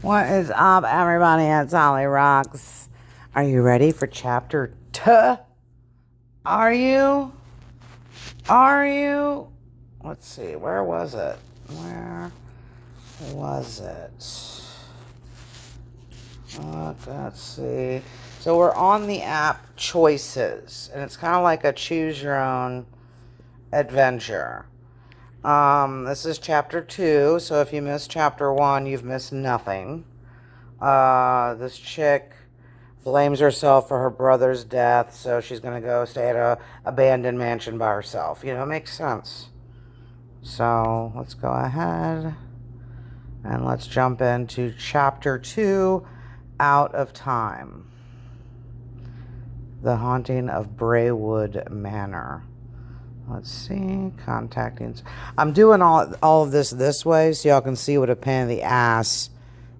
What is up, everybody? It's Holly Rocks. Are you ready for chapter 2? Are you? Are you? Let's see. Where was it? Where was it? Let's see. So we're on the app Choices, and it's kind of like a choose your own adventure. This is chapter 2, so if you missed chapter 1, you've missed nothing. This chick blames herself for her brother's death, so she's gonna go stay at a abandoned mansion by herself. You know, it makes sense. So let's go ahead and let's jump into chapter 2, Out of Time. The Haunting of Braidwood Manor. Let's see, contacting. I'm doing all of this way so y'all can see what a pain in the ass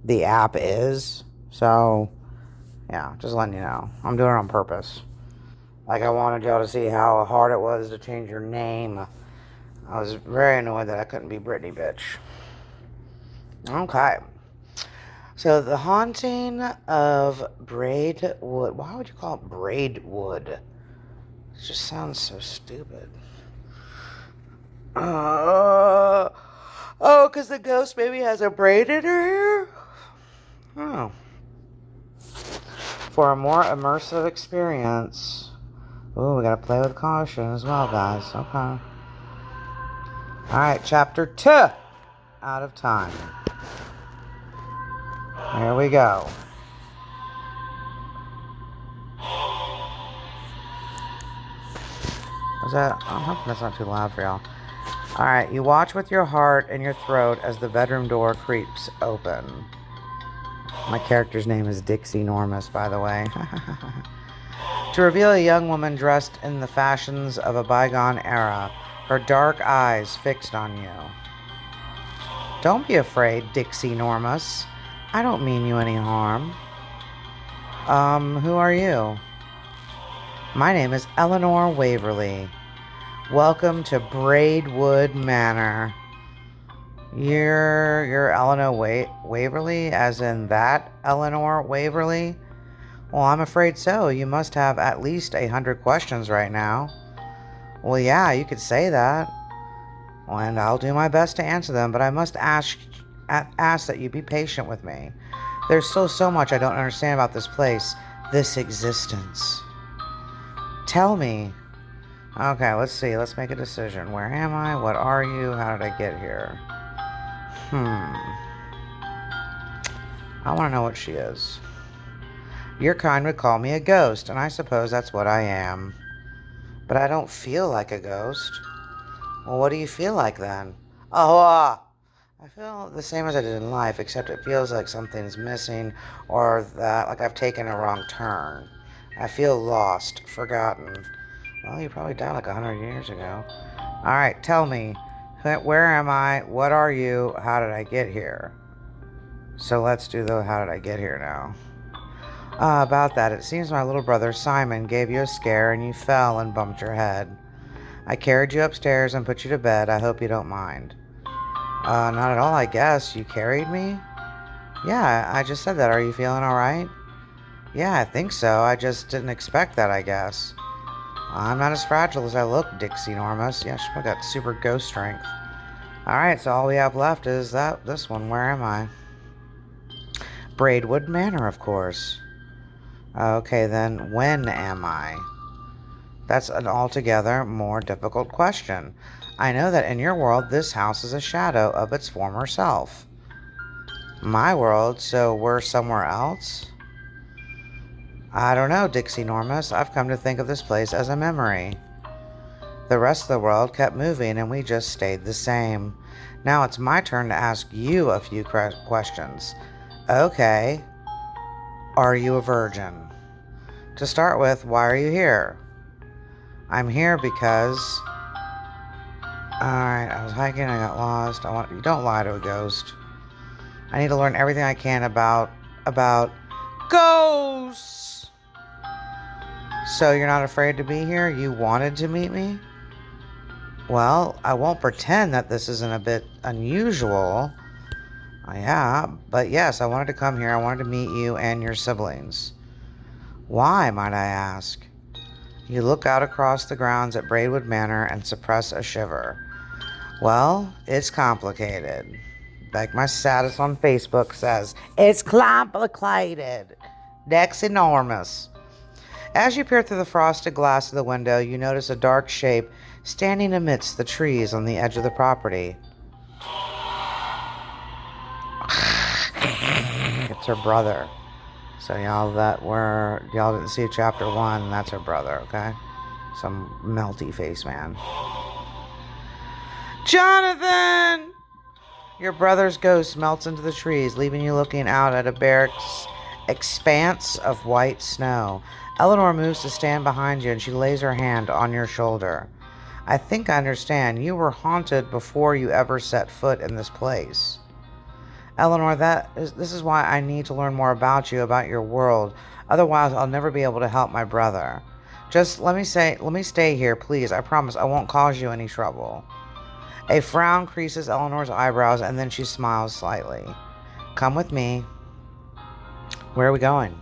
the app is. So, yeah, just letting you know. I'm doing it on purpose. Like, I wanted y'all to see how hard it was to change your name. I was very annoyed that I couldn't be Brittany, bitch. Okay. So, the Haunting of Braidwood. Why would you call it Braidwood? It just sounds so stupid. Oh, because the ghost maybe has a braid in her hair? Oh. For a more immersive experience. Ooh, we gotta play with caution as well, guys. Okay. Alright, chapter 2. Out of Time. Here we go. Was that? I'm hoping that's not too loud for y'all. Alright, you watch with your heart in your throat as the bedroom door creeps open. My character's name is Dixie Normus, by the way. To reveal a young woman dressed in the fashions of a bygone era, her dark eyes fixed on you. Don't be afraid, Dixie Normus. I don't mean you any harm. Who are you? My name is Eleanor Waverly. Welcome to Braidwood Manor. You're Eleanor Waverly, as in that Eleanor Waverly? Well, I'm afraid so. You must have at least 100 questions right now. Well, yeah, you could say that. Well, and I'll do my best to answer them, but I must ask that you be patient with me. There's still so much I don't understand about this place, this existence. Tell me. Okay, let's see. Let's make a decision. Where am I? What are you? How did I get here? I want to know what she is. Your kind would call me a ghost, and I suppose that's what I am. But I don't feel like a ghost. Well, what do you feel like then? I feel the same as I did in life, except it feels like something's missing, or that like I've taken a wrong turn. I feel lost, forgotten. Well, you probably died like 100 years ago. Alright, tell me. Where am I? What are you? How did I get here? So let's do the how did I get here now. About that, it seems my little brother Simon gave you a scare and you fell and bumped your head. I carried you upstairs and put you to bed. I hope you don't mind. Not at all, I guess. You carried me? Yeah, I just said that. Are you feeling alright? Yeah, I think so. I just didn't expect that, I guess. I'm not as fragile as I look, Dixie Normus. Yeah, she's probably got super ghost strength. Alright, so all we have left is this one. Where am I? Braidwood Manor, of course. Okay, then when am I? That's an altogether more difficult question. I know that in your world, this house is a shadow of its former self. My world, so we're somewhere else? I don't know, Dixie Normus. I've come to think of this place as a memory. The rest of the world kept moving and we just stayed the same. Now it's my turn to ask you a few questions. Okay. Are you a virgin? To start with, why are you here? I'm here because... Alright, I was hiking, I got lost. You don't lie to a ghost. I need to learn everything I can about ghosts! So you're not afraid to be here? You wanted to meet me? Well, I won't pretend that this isn't a bit unusual, Yeah, but yes, I wanted to come here. I wanted to meet you and your siblings. Why, might I ask? You look out across the grounds at Braidwood Manor and suppress a shiver. Well, it's complicated. Like my status on Facebook says, it's complicated. Deck's enormous. As you peer through the frosted glass of the window, you notice a dark shape standing amidst the trees on the edge of the property. It's her brother. So y'all didn't see chapter 1, that's her brother, okay? Some melty face man. Jonathan! Your brother's ghost melts into the trees, leaving you looking out at a bare expanse of white snow. Eleanor moves to stand behind you, and she lays her hand on your shoulder. I think I understand. You were haunted before you ever set foot in this place. Eleanor, this is why I need to learn more about you, about your world. Otherwise, I'll never be able to help my brother. Just let me stay here, please. I promise I won't cause you any trouble. A frown creases Eleanor's eyebrows, and then she smiles slightly. Come with me. Where are we going?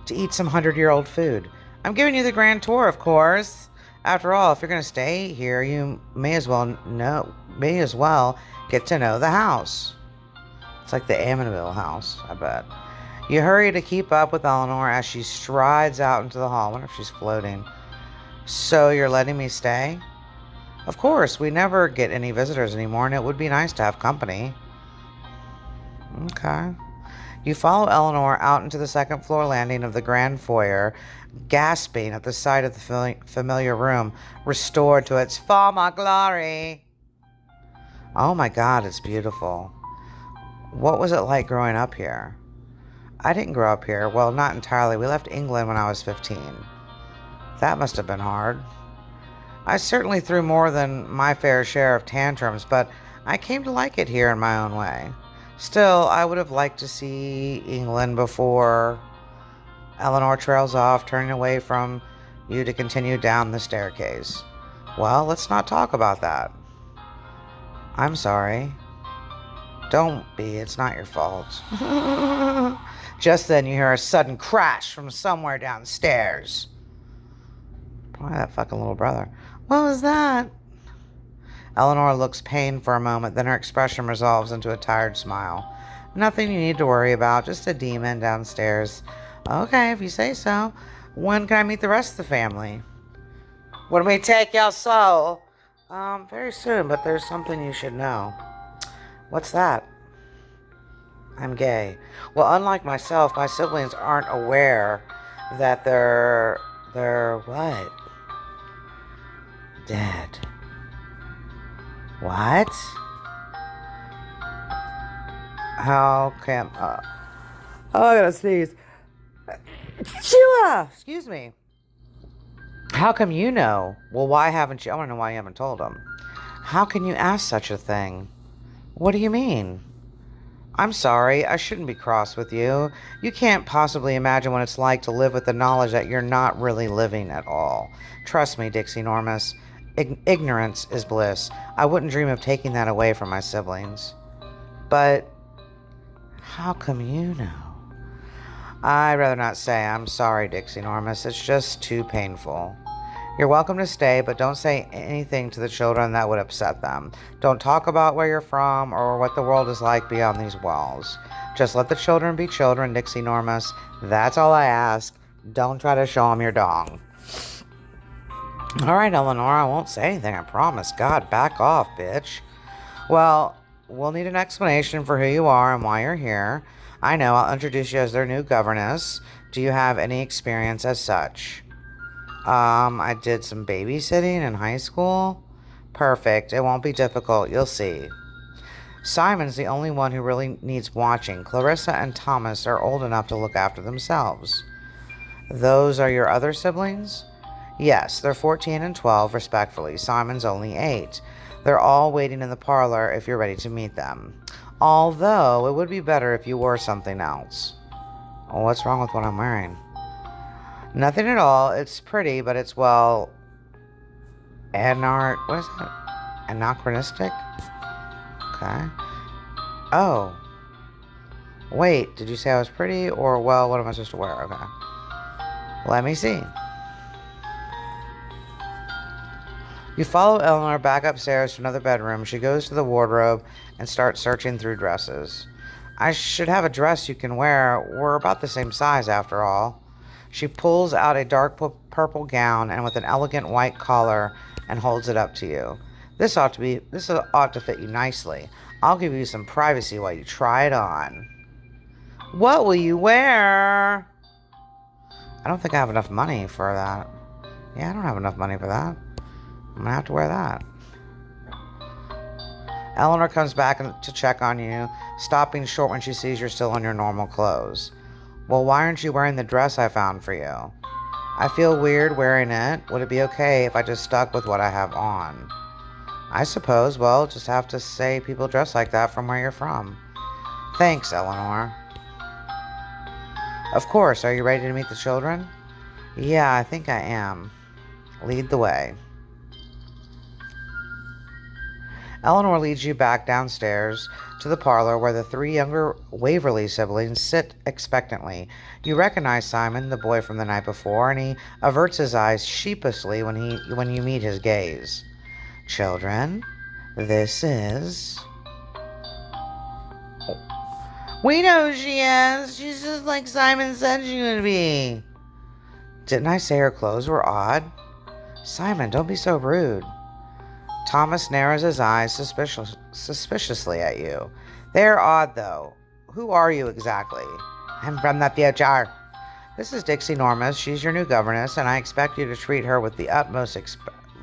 To eat some 100-year-old food. I'm giving you the grand tour, of course. After all, if you're going to stay here, you may as well get to know the house. It's like the Amityville house, I bet. You hurry to keep up with Eleanor as she strides out into the hall. I wonder if she's floating. So you're letting me stay? Of course, we never get any visitors anymore, and it would be nice to have company. Okay. You follow Eleanor out into the second floor landing of the grand foyer, gasping at the sight of the familiar room, restored to its former glory. Oh my God, it's beautiful. What was it like growing up here? I didn't grow up here. Well, not entirely. We left England when I was 15. That must have been hard. I certainly threw more than my fair share of tantrums, but I came to like it here in my own way. Still, I would have liked to see England before. Eleanor trails off, turning away from you to continue down the staircase. Well, let's not talk about that. I'm sorry. Don't be, it's not your fault. Just then you hear a sudden crash from somewhere downstairs. Probably that fucking little brother. What was that? Eleanor looks pained for a moment, then her expression resolves into a tired smile. Nothing you need to worry about, just a demon downstairs. Okay, if you say so. When can I meet the rest of the family? When we take your soul? Very soon, but there's something you should know. What's that? I'm gay. Well, unlike myself, my siblings aren't aware that they're what? Dead. What? How can, oh, I gotta sneeze. Sheila! Excuse me. How come you know? Well, why haven't you? I want to know why you haven't told them. How can you ask such a thing? What do you mean? I'm sorry, I shouldn't be cross with you. You can't possibly imagine what it's like to live with the knowledge that you're not really living at all. Trust me, Dixie Normus. Ignorance is bliss. I wouldn't dream of taking that away from my siblings. But how come you know? I'd rather not say. I'm sorry, Dixie Normus. It's just too painful. You're welcome to stay, but don't say anything to the children that would upset them. Don't talk about where you're from or what the world is like beyond these walls. Just let the children be children, Dixie Normus. That's all I ask. Don't try to show them your dong. All right, Eleanor, I won't say anything, I promise. God, back off, bitch. Well, we'll need an explanation for who you are and why you're here. I know, I'll introduce you as their new governess. Do you have any experience as such? I did some babysitting in high school. Perfect. It won't be difficult. You'll see. Simon's the only one who really needs watching. Clarissa and Thomas are old enough to look after themselves. Those are your other siblings? Yes, they're 14 and 12, respectfully. Simon's only 8. They're all waiting in the parlor if you're ready to meet them. Although, it would be better if you wore something else. Oh, what's wrong with what I'm wearing? Nothing at all. It's pretty, but it's, well, what is that? Anachronistic? Okay. Oh. Wait, did you say I was pretty? Or, well, what am I supposed to wear? Okay. Let me see. You follow Eleanor back upstairs to another bedroom. She goes to the wardrobe and starts searching through dresses. I should have a dress you can wear. We're about the same size, after all. She pulls out a dark purple gown and with an elegant white collar and holds it up to you. This ought to fit you nicely. I'll give you some privacy while you try it on. What will you wear? I don't think I have enough money for that. Yeah, I don't have enough money for that. I'm gonna have to wear that. Eleanor comes back to check on you, stopping short when she sees you're still in your normal clothes. Well, why aren't you wearing the dress I found for you? I feel weird wearing it. Would it be okay if I just stuck with what I have on? I suppose. Well, just have to say people dress like that from where you're from. Thanks, Eleanor. Of course. Are you ready to meet the children? Yeah, I think I am. Lead the way. Eleanor leads you back downstairs to the parlor where the three younger Waverly siblings sit expectantly. You recognize Simon, the boy from the night before, and he averts his eyes sheepishly when you meet his gaze. Children, this is... We know who she is. She's just like Simon said she would be. Didn't I say her clothes were odd? Simon, don't be so rude. Thomas narrows his eyes suspiciously at you. They're odd, though. Who are you exactly? I'm from the future. This is Dixie Normus. She's your new governess, and I expect you to treat her with the utmost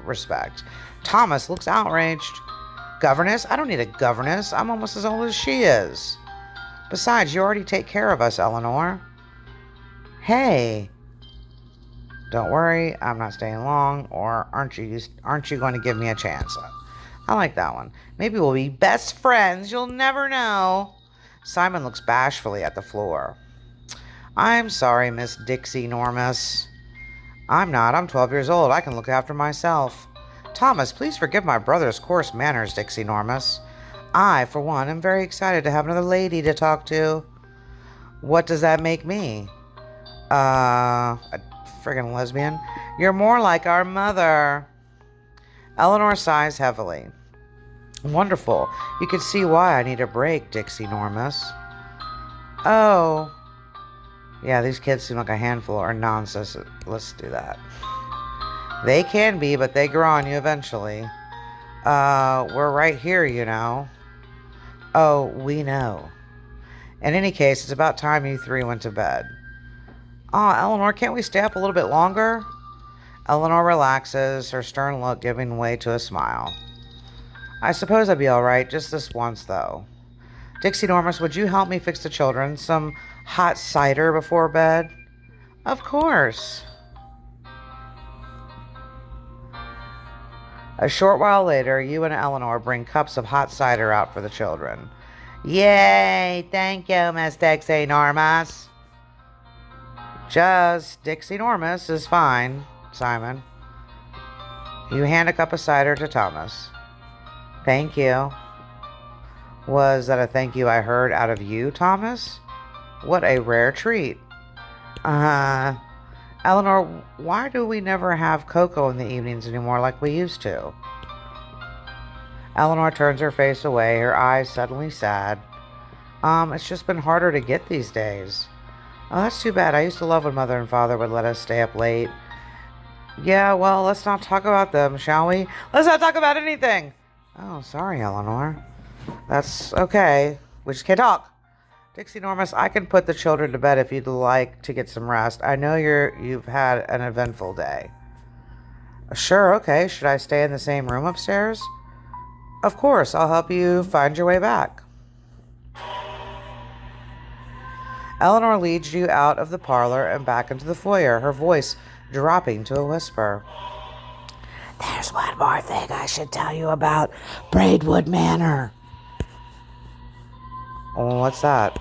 respect. Thomas looks outraged. Governess? I don't need a governess. I'm almost as old as she is. Besides, you already take care of us, Eleanor. Hey. Don't worry, I'm not staying long, or aren't you going to give me a chance? I like that one. Maybe we'll be best friends, you'll never know. Simon looks bashfully at the floor. I'm sorry, Miss Dixie Normus. I'm not. I'm 12 years old. I can look after myself. Thomas, please forgive my brother's coarse manners, Dixie Normus. I, for one, am very excited to have another lady to talk to. What does that make me? A friggin' lesbian. You're more like our mother. Eleanor sighs heavily. Wonderful. You can see why I need a break, Dixie Normus. Oh. Yeah, these kids seem like a handful or nonsense. Let's do that. They can be, but they grow on you eventually. We're right here, you know. Oh, we know. In any case, it's about time you three went to bed. Aw, Eleanor, can't we stay up a little bit longer? Eleanor relaxes, her stern look giving way to a smile. I suppose I'd be all right, just this once, though. Dixie Normus, would you help me fix the children some hot cider before bed? Of course. A short while later, you and Eleanor bring cups of hot cider out for the children. Yay! Thank you, Miss Dixie Normus. Just Dixie Normus is fine, Simon. You hand a cup of cider to Thomas. Thank you. Was that a thank you I heard out of you, Thomas? What a rare treat. Eleanor, why do we never have cocoa in the evenings anymore like we used to? Eleanor turns her face away, her eyes suddenly sad. It's just been harder to get these days. Oh, that's too bad. I used to love when Mother and Father would let us stay up late. Yeah, well, let's not talk about them, shall we? Let's not talk about anything! Oh, sorry, Eleanor. That's okay. We just can't talk. Dixie Normus, I can put the children to bed if you'd like to get some rest. I know you've had an eventful day. Sure, okay. Should I stay in the same room upstairs? Of course, I'll help you find your way back. Eleanor leads you out of the parlor and back into the foyer, her voice dropping to a whisper. There's one more thing I should tell you about Braidwood Manor. Oh, what's that?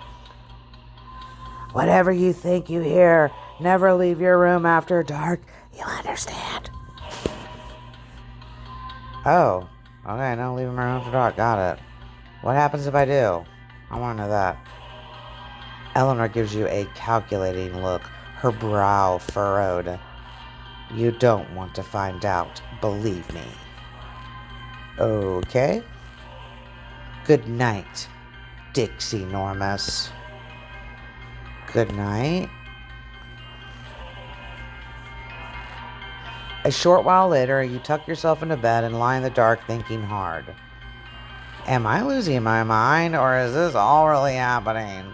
Whatever you think you hear, never leave your room after dark. You understand? Oh, okay, no leaving my room after dark. Got it. What happens if I do? I want to know that. Eleanor gives you a calculating look, her brow furrowed. You don't want to find out, believe me. Okay. Good night, Dixie Normus. Good night. A short while later, you tuck yourself into bed and lie in the dark thinking hard. Am I losing my mind, or is this all really happening?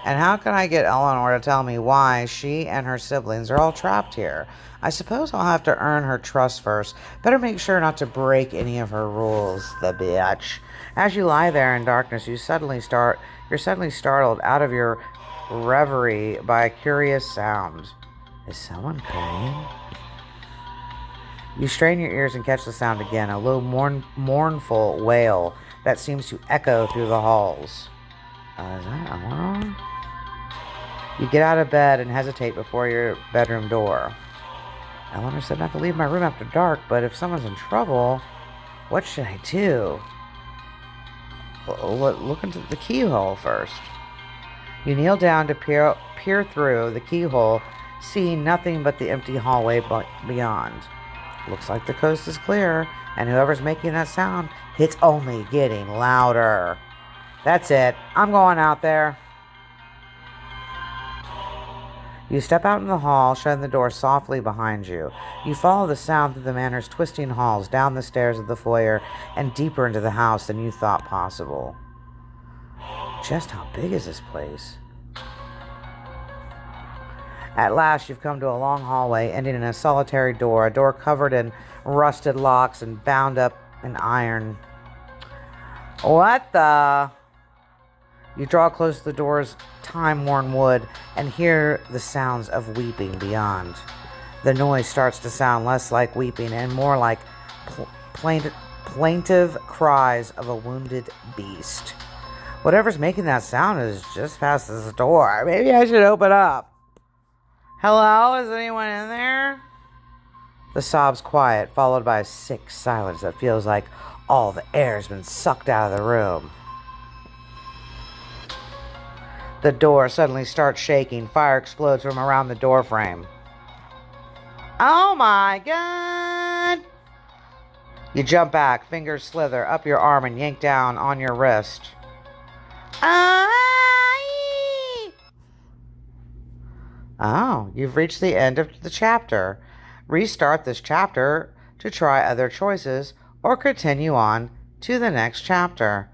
And how can I get Eleanor to tell me why she and her siblings are all trapped here? I suppose I'll have to earn her trust first. Better make sure not to break any of her rules, the bitch. As you lie there in darkness, you're suddenly startled out of your reverie by a curious sound. Is someone praying? You strain your ears and catch the sound again, a low mournful wail that seems to echo through the halls. Is that Eleanor? You get out of bed and hesitate before your bedroom door. Eleanor said not to leave my room after dark, but if someone's in trouble, what should I do? Look into the keyhole first. You kneel down to peer through the keyhole, seeing nothing but the empty hallway beyond. Looks like the coast is clear, and whoever's making that sound, it's only getting louder. That's it. I'm going out there. You step out in the hall, shutting the door softly behind you. You follow the sound through the manor's twisting halls, down the stairs of the foyer, and deeper into the house than you thought possible. Just how big is this place? At last, you've come to a long hallway, ending in a solitary door, a door covered in rusted locks and bound up in iron. What the? You draw close to the door's time-worn wood and hear the sounds of weeping beyond. The noise starts to sound less like weeping and more like plaintive cries of a wounded beast. Whatever's making that sound is just past this door. Maybe I should open up. Hello? Is anyone in there? The sobs quiet, followed by a sick silence that feels like all the air's been sucked out of the room. The door suddenly starts shaking. Fire explodes from around the doorframe. Oh my God! You jump back, fingers slither up your arm and yank down on your wrist. Oh, you've reached the end of the chapter. Restart this chapter to try other choices or continue on to the next chapter.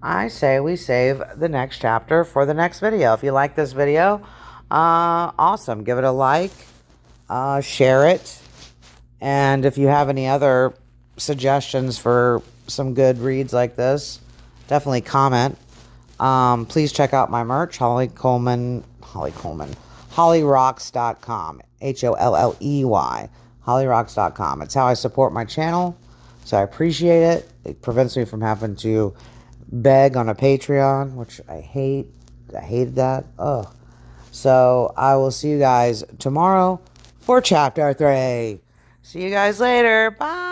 I say we save the next chapter for the next video. If you like this video, awesome. Give it a like, share it, and if you have any other suggestions for some good reads like this, definitely comment. Please check out my merch, hollyrocks.com, HOLLEY, hollyrocks.com. It's how I support my channel, so I appreciate it. It prevents me from having to beg on a Patreon, which I hate. I hated that. Ugh. So I will see you guys tomorrow for chapter 3. See you guys later. Bye.